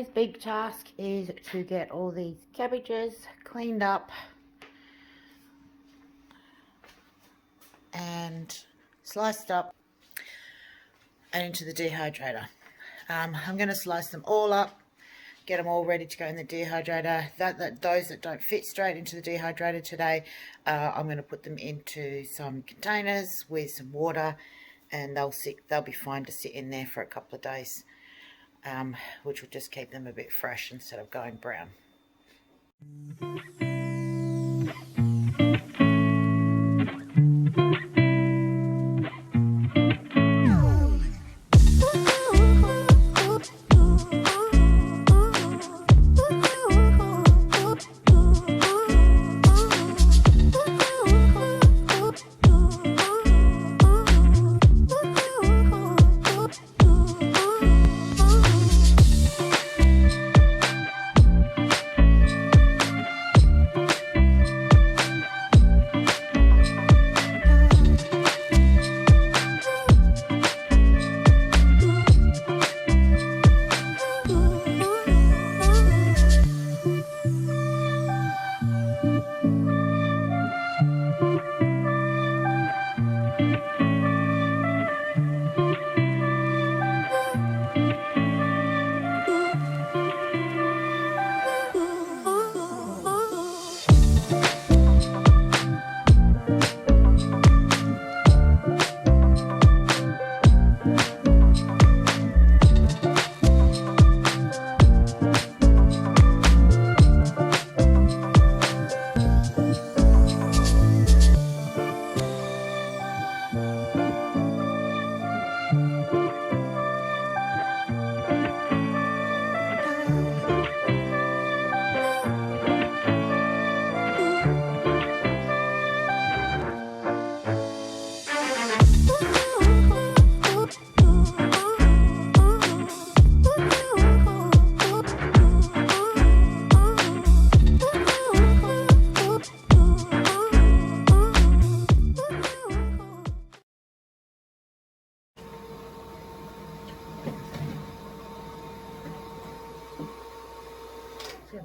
today's big task is to get all these cabbages cleaned up and sliced up and into the dehydrator. I'm going to slice them all up, get them all ready to go in the dehydrator. Those that don't fit straight into the dehydrator today, I'm going to put them into some containers with some water, and they'll be fine to sit in there for a couple of days, which will just keep them a bit fresh instead of going brown.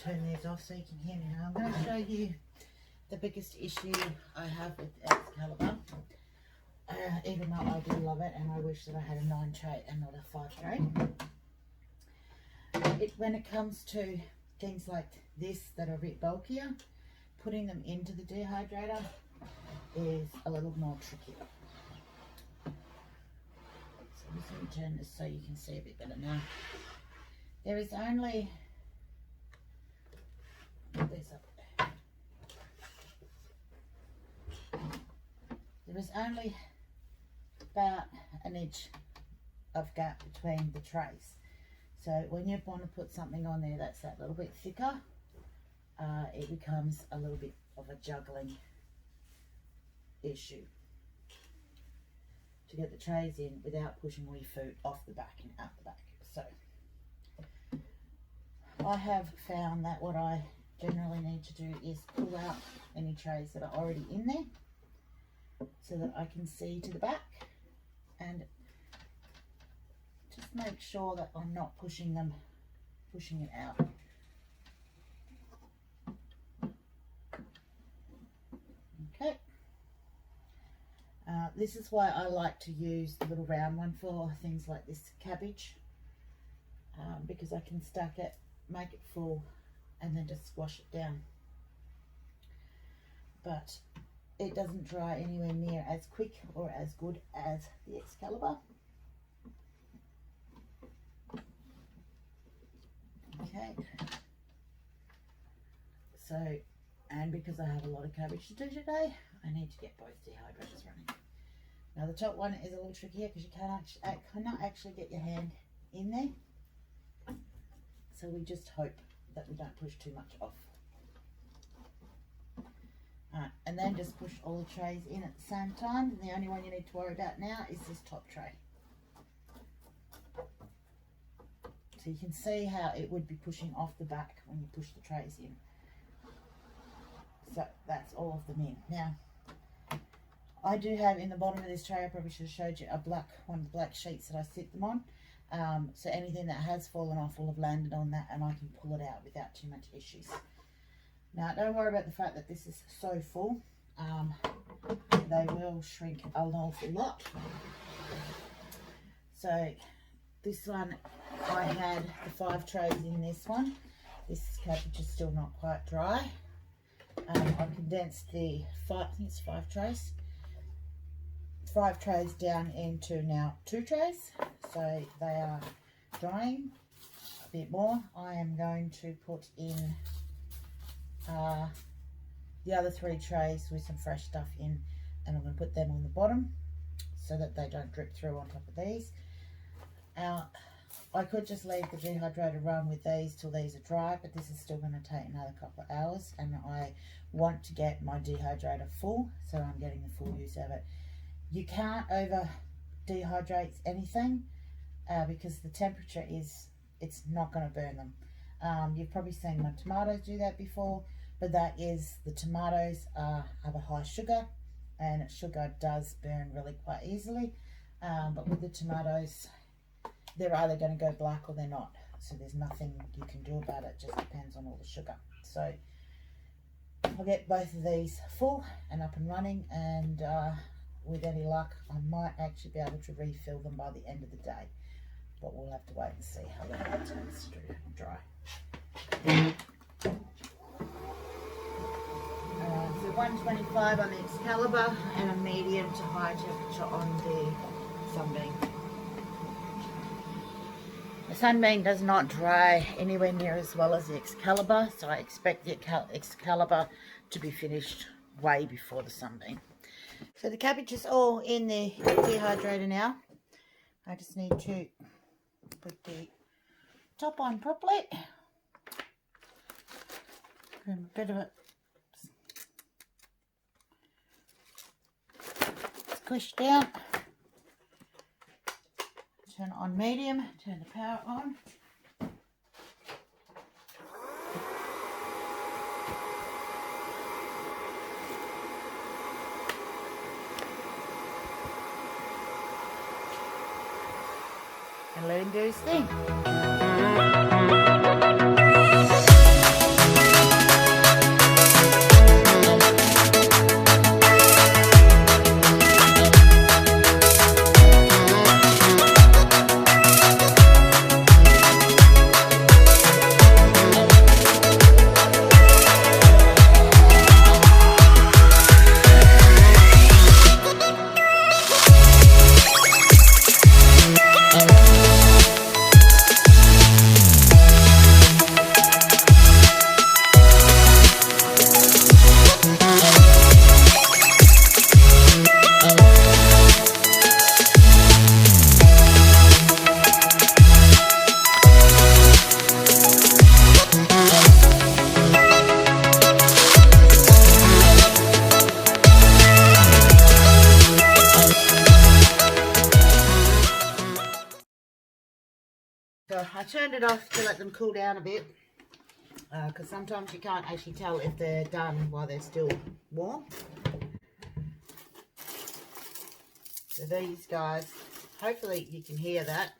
Turn these off so you can hear me now. I'm going to show you the biggest issue I have with Excalibur, even though I do love it and I wish that I had a 9 tray and not a 5 tray. When it comes to things like this that are a bit bulkier, putting them into the dehydrator is a little more trickier. So I'm just going to turn this so you can see a bit better now. There is only about an inch of gap between the trays. So when you want to put something on there that's that little bit thicker, it becomes a little bit of a juggling issue to get the trays in without pushing all your food off the back and out the back. So I have found that what I generally need to do is pull out any trays that are already in there so that I can see to the back and just make sure that I'm not pushing it out. Okay. This is why I like to use the little round one for things like this cabbage, because I can stack it, make it full, and then just squash it down. But it doesn't dry anywhere near as quick or as good as the Excalibur. Okay. So, and because I have a lot of cabbage to do today, I need to get both dehydrators running. Now the top one is a little trickier because you cannot actually get your hand in there. So we just hope that we don't push too much off. Alright, and then just push all the trays in at the same time. The only one you need to worry about now is this top tray. So you can see how it would be pushing off the back when you push the trays in. So that's all of them in. Now, I do have in the bottom of this tray, I probably should have showed you one of the black sheets that I sit them on. So anything that has fallen off will have landed on that, and I can pull it out without too much issues. Now, don't worry about the fact that this is so full. They will shrink an awful lot. So this one, I had the 5 trays in this one. This cabbage is still not quite dry. I condensed the 5 trays. 5 trays down into now 2 trays. So they are drying a bit more. I am going to put in the other 3 trays with some fresh stuff in, and I'm going to put them on the bottom so that they don't drip through on top of these. I could just leave the dehydrator run with these till these are dry, but this is still going to take another couple of hours, and I want to get my dehydrator full, so I'm getting the full use of it. You can't over dehydrate anything because the temperature it's not going to burn them. You've probably seen my tomatoes do that before, but that is, the tomatoes have a high sugar, and sugar does burn really quite easily. But with the tomatoes, they're either going to go black or they're not. So there's nothing you can do about it. It just depends on all the sugar. So I'll get both of these full and up and running, and with any luck, I might actually be able to refill them by the end of the day. But we'll have to wait and see how long it takes to dry. So 125 on the Excalibur and a medium to high temperature on the Sunbeam. The Sunbeam does not dry anywhere near as well as the Excalibur, so I expect the Excalibur to be finished way before the Sunbeam. So the cabbage is all in the dehydrator now. I just need to put the top on properly. And a bit of it squish down. Turn it on medium, turn the power on. And let him do his thing. So I turned it off to let them cool down a bit, because sometimes you can't actually tell if they're done while they're still warm. So these guys, hopefully you can hear that.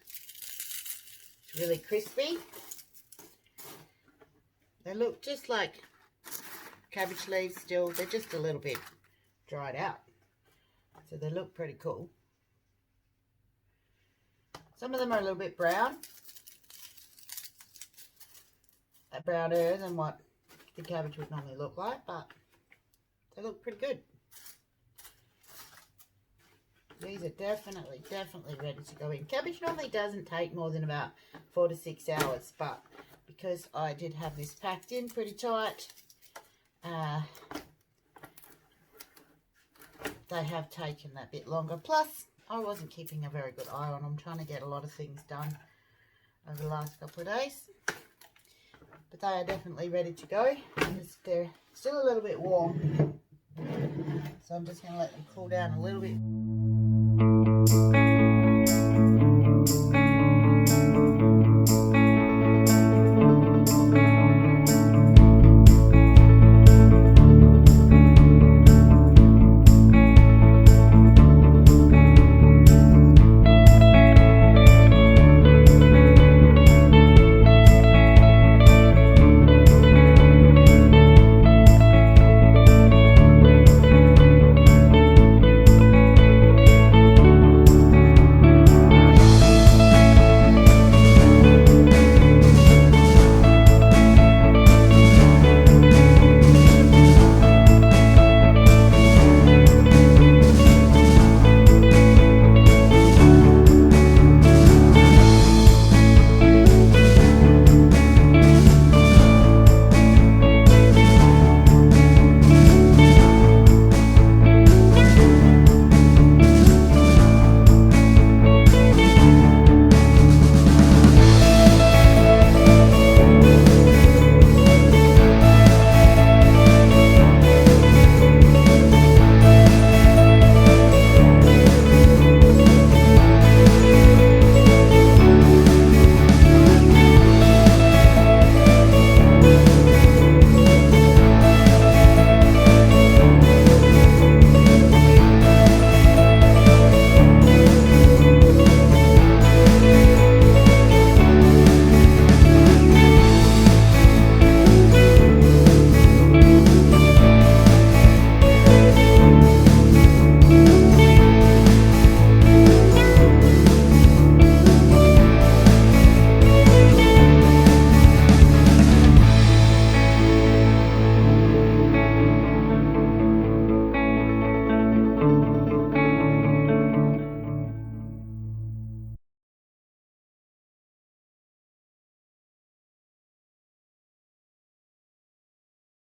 It's really crispy. They look just like cabbage leaves still. They're just a little bit dried out. So they look pretty cool. Some of them are a little bit brown. Browner than what the cabbage would normally look like, but they look pretty good. These are definitely ready to go in. Cabbage normally doesn't take more than about 4 to 6 hours, but because I did have this packed in pretty tight, they have taken that bit longer. Plus, I wasn't keeping a very good eye on them, trying to get a lot of things done over the last couple of days. But they are definitely ready to go. They're still a little bit warm, so I'm just going to let them cool down a little bit.